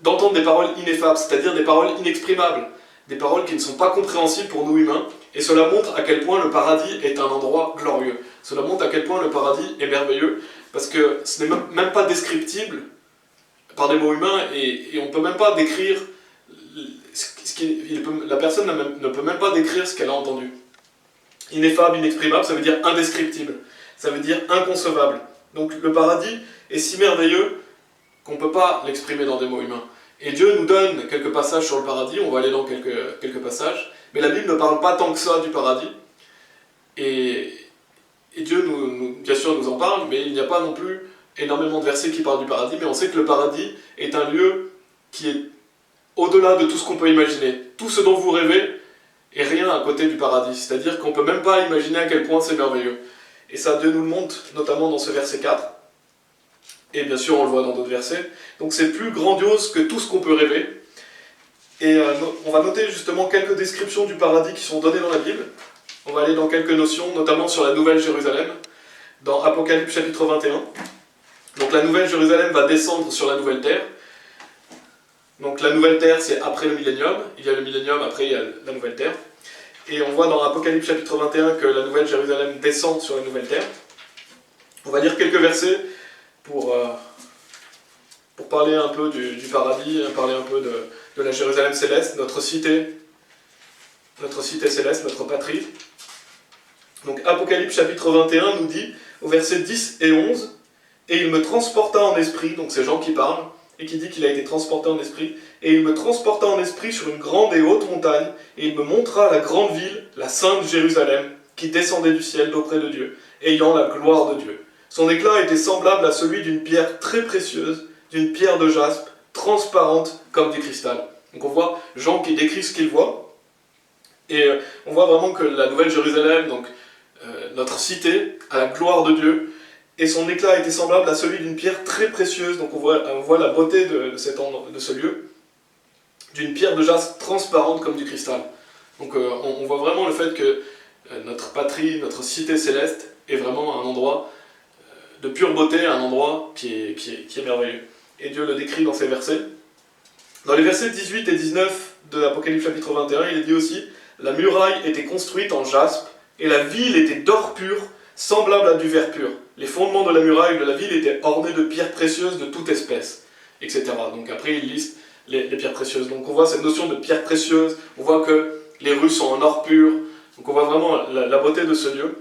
d'entendre des paroles ineffables, c'est-à-dire des paroles inexprimables, des paroles qui ne sont pas compréhensibles pour nous humains. Et cela montre à quel point le paradis est un endroit glorieux. Cela montre à quel point le paradis est merveilleux, parce que ce n'est même pas descriptible par des mots humains, et on ne peut même pas décrire, la personne ne peut même pas décrire ce qu'elle a entendu. Ineffable, inexprimable, ça veut dire indescriptible, ça veut dire inconcevable. Donc le paradis est si merveilleux qu'on ne peut pas l'exprimer dans des mots humains. Et Dieu nous donne quelques passages sur le paradis, on va aller dans quelques passages, mais la Bible ne parle pas tant que ça du paradis, et Dieu, bien sûr, nous en parle, mais il n'y a pas non plus énormément de versets qui parlent du paradis, mais on sait que le paradis est un lieu qui est au-delà de tout ce qu'on peut imaginer. Tout ce dont vous rêvez est rien à côté du paradis, c'est-à-dire qu'on ne peut même pas imaginer à quel point c'est merveilleux. Et ça, Dieu nous le montre, notamment dans ce verset 4, et bien sûr on le voit dans d'autres versets. Donc c'est plus grandiose que tout ce qu'on peut rêver. Et on va noter justement quelques descriptions du paradis qui sont données dans la Bible. On va aller dans quelques notions, notamment sur la Nouvelle Jérusalem, dans Apocalypse chapitre 21. Donc la Nouvelle Jérusalem va descendre sur la Nouvelle Terre. Donc la Nouvelle Terre, c'est après le millénium. Il y a le millénium, après il y a la Nouvelle Terre. Et on voit dans Apocalypse chapitre 21 que la Nouvelle Jérusalem descend sur la Nouvelle Terre. On va lire quelques versets pour parler un peu du paradis, parler un peu de la Jérusalem céleste, notre cité céleste, notre patrie. Donc Apocalypse chapitre 21 nous dit, au verset 10 et 11, « Et il me transporta en esprit », donc c'est Jean qui parle, et qui dit qu'il a été transporté en esprit, « et il me transporta en esprit sur une grande et haute montagne, et il me montra la grande ville, la sainte Jérusalem, qui descendait du ciel d'auprès de Dieu, ayant la gloire de Dieu. Son éclat était semblable à celui d'une pierre très précieuse, d'une pierre de jaspe, transparente comme du cristal. » Donc on voit Jean qui décrit ce qu'il voit, et on voit vraiment que la Nouvelle Jérusalem, donc notre cité, a la gloire de Dieu, et son éclat était semblable à celui d'une pierre très précieuse, donc on voit la beauté de ce lieu, d'une pierre de jaspe transparente comme du cristal. Donc on voit vraiment le fait que notre patrie, notre cité céleste, est vraiment un endroit de pure beauté, un endroit qui est merveilleux. Et Dieu le décrit dans ces versets. Dans les versets 18 et 19 de l'Apocalypse chapitre 21, il est dit aussi « La muraille était construite en jaspe, et la ville était d'or pur, semblable à du verre pur. Les fondements de la muraille de la ville étaient ornés de pierres précieuses de toute espèce, etc. » Donc après, il liste les pierres précieuses. Donc on voit cette notion de pierres précieuses, on voit que les rues sont en or pur, donc on voit vraiment la beauté de ce lieu.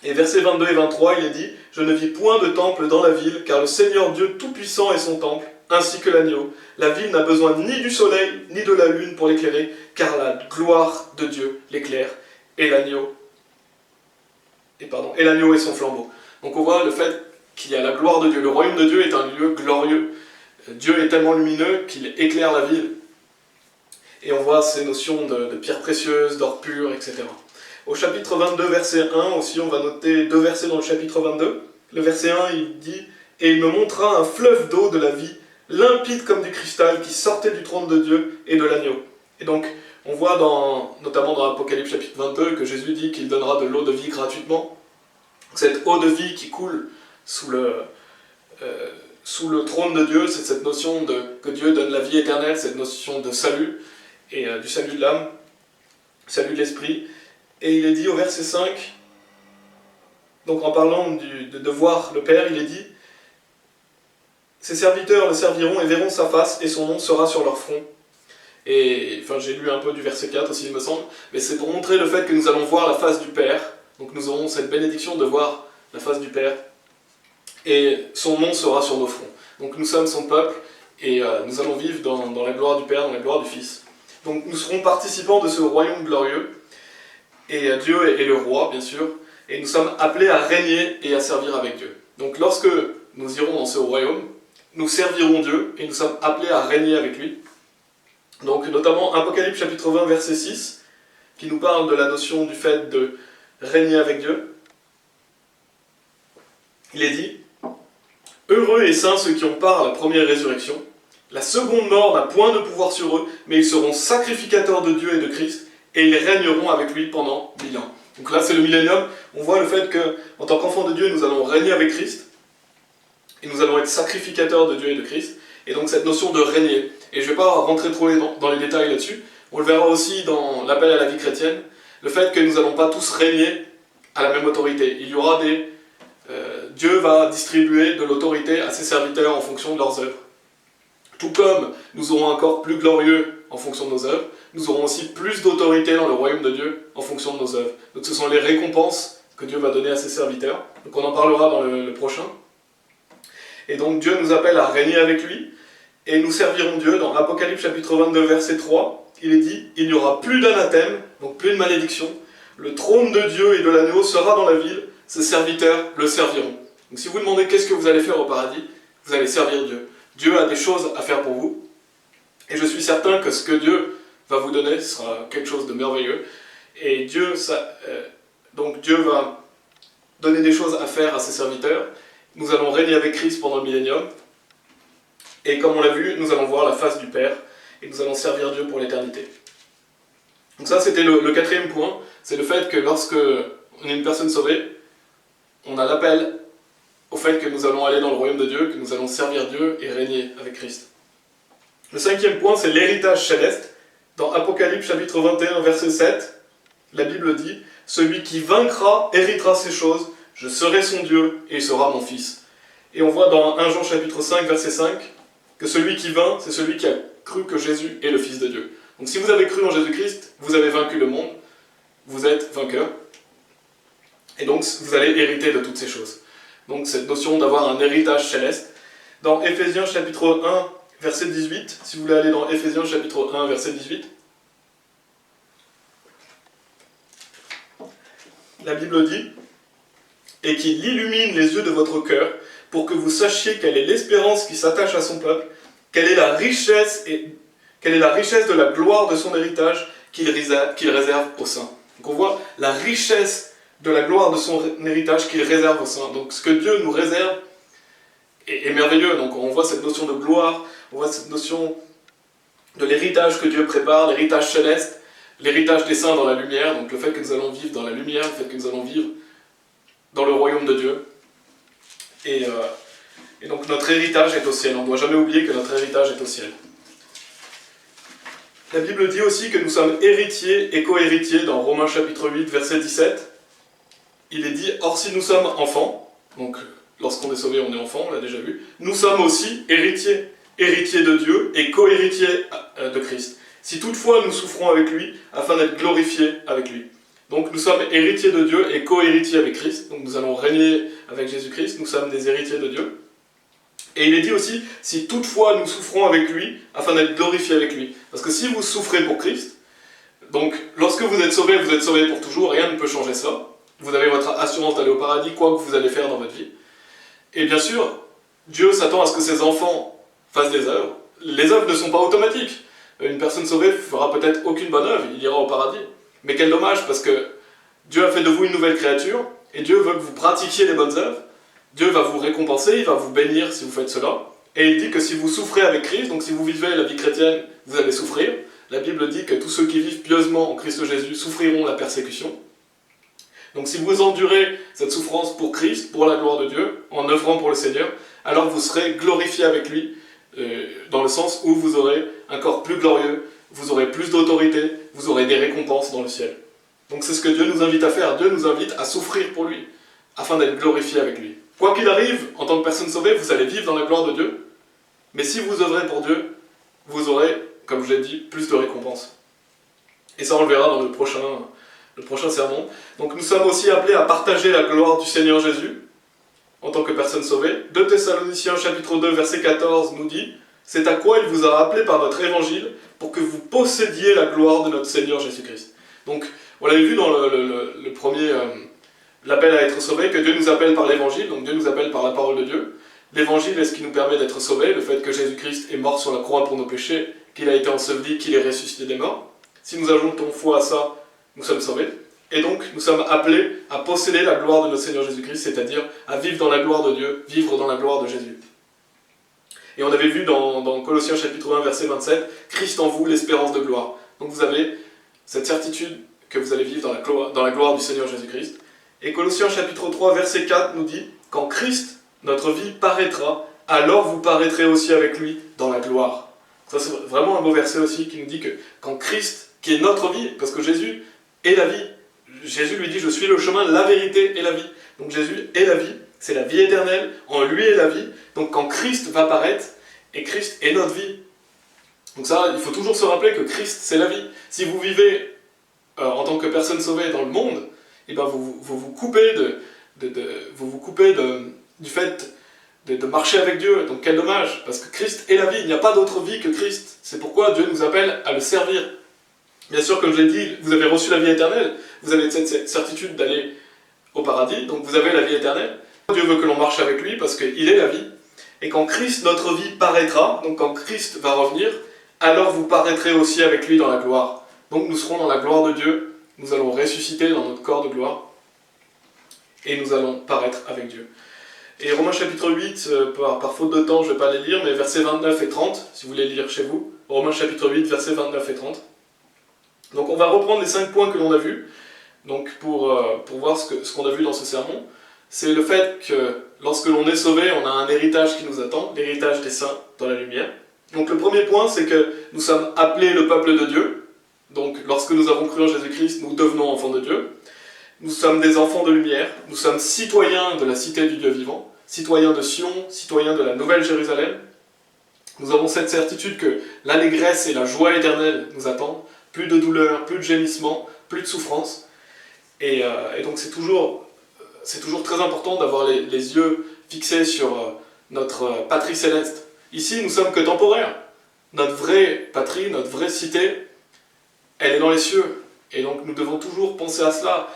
Et versets 22 et 23, il est dit « Je ne vis point de temple dans la ville, car le Seigneur Dieu Tout-Puissant est son temple, ainsi que l'agneau. La ville n'a besoin ni du soleil, ni de la lune pour l'éclairer, car la gloire de Dieu l'éclaire, et l'agneau est son flambeau. » Donc on voit le fait qu'il y a la gloire de Dieu. Le royaume de Dieu est un lieu glorieux. Dieu est tellement lumineux qu'il éclaire la ville. Et on voit ces notions de pierres précieuses, d'or pur, etc. Au chapitre 22, verset 1 aussi, on va noter 2 versets dans le chapitre 22. Le verset 1, il dit « Et il me montra un fleuve d'eau de la vie, limpide comme du cristal, qui sortait du trône de Dieu et de l'agneau. » Et donc, on voit notamment dans Apocalypse chapitre 22 que Jésus dit qu'il donnera de l'eau de vie gratuitement. Cette eau de vie qui coule sous le trône de Dieu, c'est cette notion que Dieu donne la vie éternelle, cette notion de salut, et du salut de l'âme, salut de l'esprit. Et il est dit au verset 5, donc en parlant de voir le Père, il est dit « Ses serviteurs le serviront et verront sa face, et son nom sera sur leur front. » Et enfin, j'ai lu un peu du verset 4 aussi, il me semble, mais c'est pour montrer le fait que nous allons voir la face du Père. Donc nous aurons cette bénédiction de voir la face du Père, et son nom sera sur nos fronts. Donc nous sommes son peuple, et nous allons vivre dans la gloire du Père, dans la gloire du Fils. Donc nous serons participants de ce royaume glorieux, et Dieu est le roi, bien sûr, et nous sommes appelés à régner et à servir avec Dieu. Donc lorsque nous irons dans ce royaume, nous servirons Dieu, et nous sommes appelés à régner avec lui. Donc notamment Apocalypse chapitre 20, verset 6, qui nous parle de la notion du fait de régner avec Dieu. Il est dit « Heureux et saints ceux qui ont part à la première résurrection. La seconde mort n'a point de pouvoir sur eux, mais ils seront sacrificateurs de Dieu et de Christ, et ils régneront avec lui pendant 1000 ans. » Donc là, c'est le millénium. On voit le fait qu'en tant qu'enfants de Dieu, nous allons régner avec Christ, et nous allons être sacrificateurs de Dieu et de Christ. Et donc cette notion de régner. Et je ne vais pas rentrer trop dans les détails là-dessus. On le verra aussi dans l'appel à la vie chrétienne, le fait que nous n'allons pas tous régner à la même autorité. Il y aura Dieu va distribuer de l'autorité à ses serviteurs en fonction de leurs œuvres. Tout comme nous aurons un corps plus glorieux en fonction de nos œuvres, nous aurons aussi plus d'autorité dans le royaume de Dieu en fonction de nos œuvres. Donc ce sont les récompenses que Dieu va donner à ses serviteurs. Donc on en parlera dans le prochain. Et donc Dieu nous appelle à régner avec lui, et nous servirons Dieu. Dans Apocalypse chapitre 22, verset 3, il est dit « Il n'y aura plus d'anathème, donc plus de malédiction. Le trône de Dieu et de l'agneau sera dans la ville, ses serviteurs le serviront. » Donc si vous demandez qu'est-ce que vous allez faire au paradis, vous allez servir Dieu. Dieu a des choses à faire pour vous, et je suis certain que ce que Dieu va vous donner sera quelque chose de merveilleux. Et donc Dieu va donner des choses à faire à ses serviteurs. Nous allons régner avec Christ pendant le millénium, et comme on l'a vu, nous allons voir la face du Père, et nous allons servir Dieu pour l'éternité. Donc ça, c'était le quatrième point, c'est le fait que lorsque on est une personne sauvée, on a l'appel au fait que nous allons aller dans le royaume de Dieu, que nous allons servir Dieu et régner avec Christ. Le cinquième point, c'est l'héritage céleste. Dans Apocalypse chapitre 21, verset 7, la Bible dit « Celui qui vaincra héritera ces choses, je serai son Dieu et il sera mon fils. » Et on voit dans 1 Jean chapitre 5, verset 5, que celui qui vainc, c'est celui qui a cru que Jésus est le Fils de Dieu. Donc si vous avez cru en Jésus-Christ, vous avez vaincu le monde, vous êtes vainqueur, et donc vous allez hériter de toutes ces choses. Donc cette notion d'avoir un héritage céleste. Dans Éphésiens chapitre 1, verset 18, si vous voulez aller dans Éphésiens chapitre 1, verset 18, la Bible dit « Et qu'il illumine les yeux de votre cœur, pour que vous sachiez quelle est l'espérance qui s'attache à son peuple, quelle est la richesse de la gloire de son héritage qu'il réserve aux saints. » Donc on voit la richesse de la gloire de son héritage qu'il réserve aux saints. Donc ce que Dieu nous réserve est merveilleux. Donc on voit cette notion de gloire, on voit cette notion de l'héritage que Dieu prépare, l'héritage céleste, l'héritage des saints dans la lumière, donc le fait que nous allons vivre dans la lumière, le fait que nous allons vivre dans le royaume de Dieu. Et donc notre héritage est au ciel. On ne doit jamais oublier que notre héritage est au ciel. La Bible dit aussi que nous sommes héritiers et co-héritiers dans Romains chapitre 8, verset 17. Il est dit « Or si nous sommes enfants », donc lorsqu'on est sauvé on est enfant, on l'a déjà vu, « nous sommes aussi héritiers, héritiers de Dieu et co-héritiers de Christ. Si toutefois nous souffrons avec lui, afin d'être glorifiés avec lui. » Donc nous sommes héritiers de Dieu et co-héritiers avec Christ, donc nous allons régner avec Jésus-Christ, nous sommes des héritiers de Dieu. Et il est dit aussi, si toutefois nous souffrons avec lui, afin d'être glorifiés avec lui. Parce que si vous souffrez pour Christ, donc lorsque vous êtes sauvés pour toujours, rien ne peut changer ça. Vous avez votre assurance d'aller au paradis, quoi que vous allez faire dans votre vie. Et bien sûr, Dieu s'attend à ce que ses enfants fasse des œuvres. Les œuvres ne sont pas automatiques. Une personne sauvée fera peut-être aucune bonne œuvre, il ira au paradis. Mais quel dommage, parce que Dieu a fait de vous une nouvelle créature, et Dieu veut que vous pratiquiez les bonnes œuvres. Dieu va vous récompenser, il va vous bénir si vous faites cela. Et il dit que si vous souffrez avec Christ, donc si vous vivez la vie chrétienne, vous allez souffrir. La Bible dit que tous ceux qui vivent pieusement en Christ Jésus souffriront la persécution. Donc si vous endurez cette souffrance pour Christ, pour la gloire de Dieu, en œuvrant pour le Seigneur, alors vous serez glorifiés avec lui, dans le sens où vous aurez un corps plus glorieux, vous aurez plus d'autorité, vous aurez des récompenses dans le ciel. Donc c'est ce que Dieu nous invite à faire. Dieu nous invite à souffrir pour lui, afin d'être glorifiés avec lui. Quoi qu'il arrive, en tant que personne sauvée, vous allez vivre dans la gloire de Dieu. Mais si vous œuvrez pour Dieu, vous aurez, comme je l'ai dit, plus de récompenses. Et ça, on le verra dans le prochain sermon. Donc nous sommes aussi appelés à partager la gloire du Seigneur Jésus, en tant que personne sauvée. 2 Thessaloniciens chapitre 2, verset 14 nous dit « C'est à quoi il vous a appelé par notre évangile, pour que vous possédiez la gloire de notre Seigneur Jésus-Christ. » Donc, on l'avait vu dans le premier... l'appel à être sauvé, que Dieu nous appelle par l'évangile, donc Dieu nous appelle par la parole de Dieu. L'évangile est ce qui nous permet d'être sauvés, le fait que Jésus-Christ est mort sur la croix pour nos péchés, qu'il a été enseveli, qu'il est ressuscité des morts. Si nous ajoutons foi à ça, nous sommes sauvés. Et donc, nous sommes appelés à posséder la gloire de notre Seigneur Jésus-Christ, c'est-à-dire à vivre dans la gloire de Dieu, vivre dans la gloire de Jésus. Et on avait vu dans Colossiens chapitre 1, verset 27, « Christ en vous, l'espérance de gloire ». Donc vous avez cette certitude que vous allez vivre dans la gloire du Seigneur Jésus-Christ. Et Colossiens chapitre 3, verset 4 nous dit « Quand Christ, notre vie, paraîtra, alors vous paraîtrez aussi avec lui dans la gloire. » Ça c'est vraiment un beau verset aussi qui nous dit que quand Christ, qui est notre vie, parce que Jésus est la vie, Jésus lui dit « Je suis le chemin, la vérité et la vie ». Donc Jésus est la vie, c'est la vie éternelle, en lui est la vie. Donc quand Christ va paraître, et Christ est notre vie. Donc ça, il faut toujours se rappeler que Christ c'est la vie. Si vous vivez en tant que personne sauvée dans le monde, et ben vous vous coupez du fait de marcher avec Dieu. Donc quel dommage, parce que Christ est la vie, il n'y a pas d'autre vie que Christ. C'est pourquoi Dieu nous appelle à le servir. Bien sûr, comme je l'ai dit, vous avez reçu la vie éternelle, vous avez cette certitude d'aller au paradis, donc vous avez la vie éternelle. Dieu veut que l'on marche avec lui parce qu'il est la vie. Et quand Christ, notre vie, paraîtra, donc quand Christ va revenir, alors vous paraîtrez aussi avec lui dans la gloire. Donc nous serons dans la gloire de Dieu, nous allons ressusciter dans notre corps de gloire, et nous allons paraître avec Dieu. Et Romains chapitre 8, par faute de temps, je ne vais pas les lire, mais versets 29 et 30, si vous voulez lire chez vous. Romains chapitre 8, versets 29 et 30. Donc on va reprendre les 5 points que l'on a vus, donc pour voir ce qu'on a vu dans ce sermon. C'est le fait que lorsque l'on est sauvé, on a un héritage qui nous attend, l'héritage des saints dans la lumière. Donc le premier point, c'est que nous sommes appelés le peuple de Dieu. Donc lorsque nous avons cru en Jésus-Christ, nous devenons enfants de Dieu. Nous sommes des enfants de lumière, nous sommes citoyens de la cité du Dieu vivant, citoyens de Sion, citoyens de la Nouvelle Jérusalem. Nous avons cette certitude que l'allégresse et la joie éternelle nous attendent, plus de douleur, plus de gémissement, plus de souffrance. Et donc c'est toujours très important d'avoir les yeux fixés sur notre patrie céleste. Ici, nous sommes que temporaires. Notre vraie patrie, notre vraie cité, elle est dans les cieux. Et donc nous devons toujours penser à cela.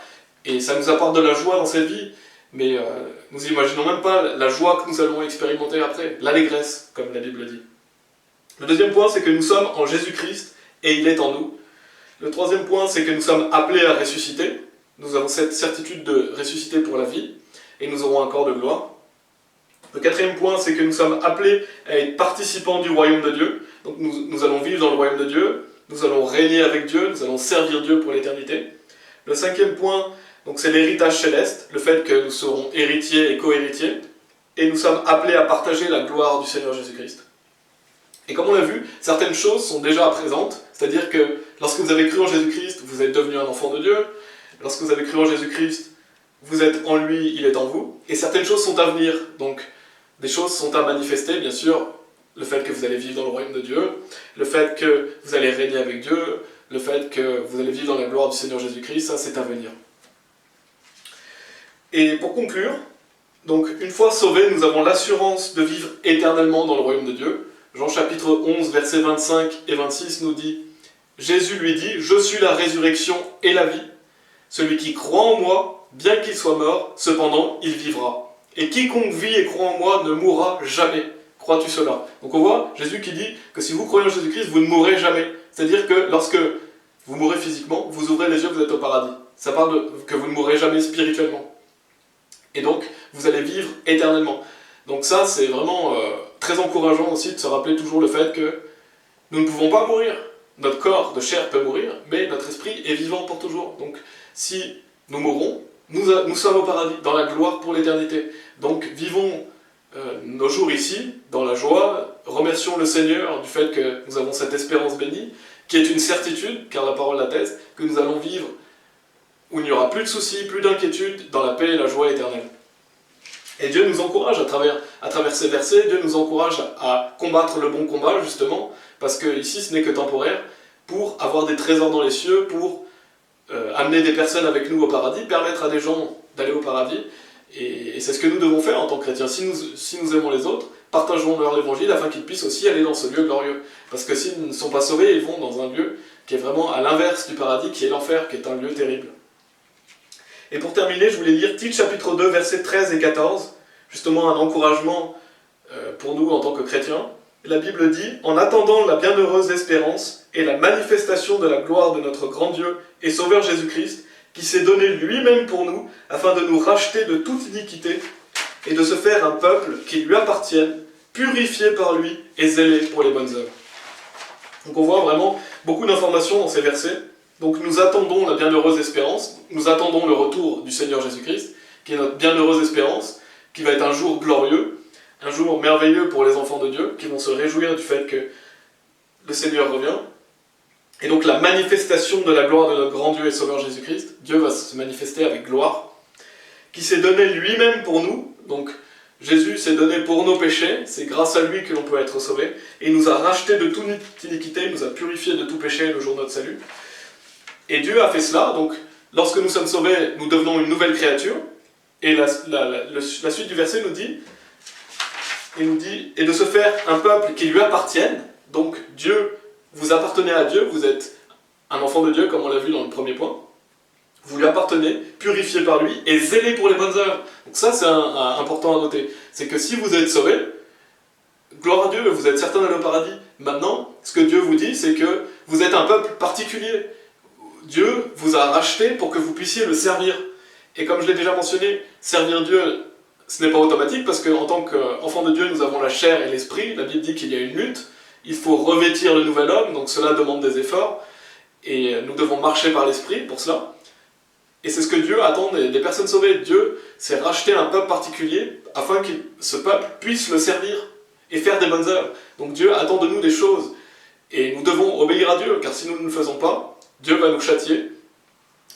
Et ça nous apporte de la joie dans cette vie, mais nous imaginons même pas la joie que nous allons expérimenter après, l'allégresse, comme la Bible dit. Le deuxième point, c'est que nous sommes en Jésus-Christ, et il est en nous. Le troisième point, c'est que nous sommes appelés à ressusciter. Nous avons cette certitude de ressusciter pour la vie, et nous aurons un corps de gloire. Le quatrième point, c'est que nous sommes appelés à être participants du royaume de Dieu. Donc nous allons vivre dans le royaume de Dieu, nous allons régner avec Dieu, nous allons servir Dieu pour l'éternité. Le cinquième point, donc c'est l'héritage céleste, le fait que nous serons héritiers et co-héritiers, et nous sommes appelés à partager la gloire du Seigneur Jésus-Christ. Et comme on l'a vu, certaines choses sont déjà présentes, c'est-à-dire que lorsque vous avez cru en Jésus-Christ, vous êtes devenu un enfant de Dieu, lorsque vous avez cru en Jésus-Christ, vous êtes en lui, il est en vous, et certaines choses sont à venir, donc des choses sont à manifester, bien sûr, le fait que vous allez vivre dans le royaume de Dieu, le fait que vous allez régner avec Dieu, le fait que vous allez vivre dans la gloire du Seigneur Jésus-Christ, ça c'est à venir. Et pour conclure, donc une fois sauvés, nous avons l'assurance de vivre éternellement dans le royaume de Dieu. Jean chapitre 11, versets 25 et 26 nous dit « Jésus lui dit, je suis la résurrection et la vie. Celui qui croit en moi, bien qu'il soit mort, cependant il vivra. Et quiconque vit et croit en moi ne mourra jamais. crois-tu cela? Donc on voit Jésus qui dit que si vous croyez en Jésus-Christ, vous ne mourrez jamais. C'est-à-dire que lorsque vous mourrez physiquement, vous ouvrez les yeux, vous êtes au paradis. Ça parle que vous ne mourrez jamais spirituellement. Et donc, vous allez vivre éternellement. Donc ça, c'est vraiment très encourageant aussi de se rappeler toujours le fait que nous ne pouvons pas mourir. Notre corps de chair peut mourir, mais notre esprit est vivant pour toujours. Donc, si nous mourons, nous sommes au paradis, dans la gloire pour l'éternité. Donc, vivons nos jours ici, dans la joie, remercions le Seigneur du fait que nous avons cette espérance bénie, qui est une certitude, car la parole l'atteste, que nous allons vivre où il n'y aura plus de soucis, plus d'inquiétudes, dans la paix et la joie éternelle. Et Dieu nous encourage à travers ces versets, Dieu nous encourage à combattre le bon combat, justement, parce que ici ce n'est que temporaire, pour avoir des trésors dans les cieux, pour amener des personnes avec nous au paradis, permettre à des gens d'aller au paradis, et c'est ce que nous devons faire en tant que chrétiens. Si nous aimons les autres, partageons-leur l'évangile afin qu'ils puissent aussi aller dans ce lieu glorieux. Parce que s'ils ne sont pas sauvés, ils vont dans un lieu qui est vraiment à l'inverse du paradis, qui est l'enfer, qui est un lieu terrible. Et pour terminer, je voulais lire Tite chapitre 2, versets 13 et 14, justement un encouragement pour nous en tant que chrétiens. La Bible dit « En attendant la bienheureuse espérance et la manifestation de la gloire de notre grand Dieu et Sauveur Jésus-Christ, qui s'est donné lui-même pour nous, afin de nous racheter de toute iniquité et de se faire un peuple qui lui appartienne, purifié par lui et zélé pour les bonnes œuvres. » Donc on voit vraiment beaucoup d'informations dans ces versets. Donc nous attendons la bienheureuse espérance, nous attendons le retour du Seigneur Jésus-Christ, qui est notre bienheureuse espérance, qui va être un jour glorieux, un jour merveilleux pour les enfants de Dieu, qui vont se réjouir du fait que le Seigneur revient. Et donc la manifestation de la gloire de notre grand Dieu et Sauveur Jésus-Christ, Dieu va se manifester avec gloire, qui s'est donné lui-même pour nous. Donc Jésus s'est donné pour nos péchés, c'est grâce à lui que l'on peut être sauvé, et il nous a rachetés de toute iniquité, il nous a purifiés de tout péché le jour de notre salut. Et Dieu a fait cela, donc lorsque nous sommes sauvés, nous devenons une nouvelle créature, et la suite du verset nous dit, et de se faire un peuple qui lui appartienne. Donc Dieu, vous appartenez à Dieu, vous êtes un enfant de Dieu, comme on l'a vu dans le premier point, vous lui appartenez, purifié par lui, et zélé pour les bonnes œuvres. Donc ça c'est important à noter, c'est que si vous êtes sauvés, gloire à Dieu, vous êtes certains d'aller au paradis. Maintenant, ce que Dieu vous dit, c'est que vous êtes un peuple particulier. Dieu vous a racheté pour que vous puissiez le servir. Et comme je l'ai déjà mentionné, servir Dieu, ce n'est pas automatique, parce qu'en tant qu'enfants de Dieu, nous avons la chair et l'esprit. La Bible dit qu'il y a une lutte, il faut revêtir le nouvel homme, donc cela demande des efforts, et nous devons marcher par l'esprit pour cela. Et c'est ce que Dieu attend des personnes sauvées. Dieu s'est racheté un peuple particulier, afin que ce peuple puisse le servir, et faire des bonnes œuvres. Donc Dieu attend de nous des choses, et nous devons obéir à Dieu, car si nous ne le faisons pas, Dieu va nous châtier,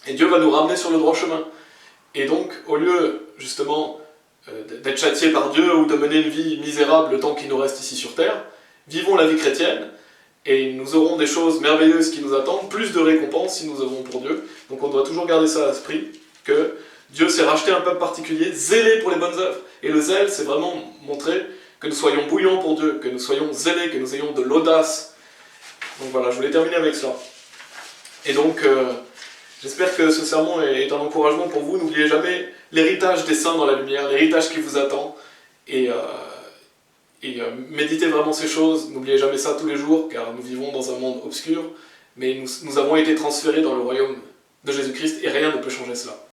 et Dieu va nous ramener sur le droit chemin. Et donc, au lieu, justement, d'être châtiés par Dieu ou de mener une vie misérable le temps qu'il nous reste ici sur terre, vivons la vie chrétienne, et nous aurons des choses merveilleuses qui nous attendent, plus de récompenses si nous œuvrons pour Dieu. Donc on doit toujours garder ça à l'esprit, que Dieu s'est racheté un peuple particulier, zélé pour les bonnes œuvres. Et le zèle, c'est vraiment montrer que nous soyons bouillants pour Dieu, que nous soyons zélés, que nous ayons de l'audace. Donc voilà, je voulais terminer avec cela. Et donc, j'espère que ce sermon est un encouragement pour vous. N'oubliez jamais l'héritage des saints dans la lumière, l'héritage qui vous attend. Et méditez vraiment ces choses. N'oubliez jamais ça tous les jours, car nous vivons dans un monde obscur. Mais nous avons été transférés dans le royaume de Jésus-Christ et rien ne peut changer cela.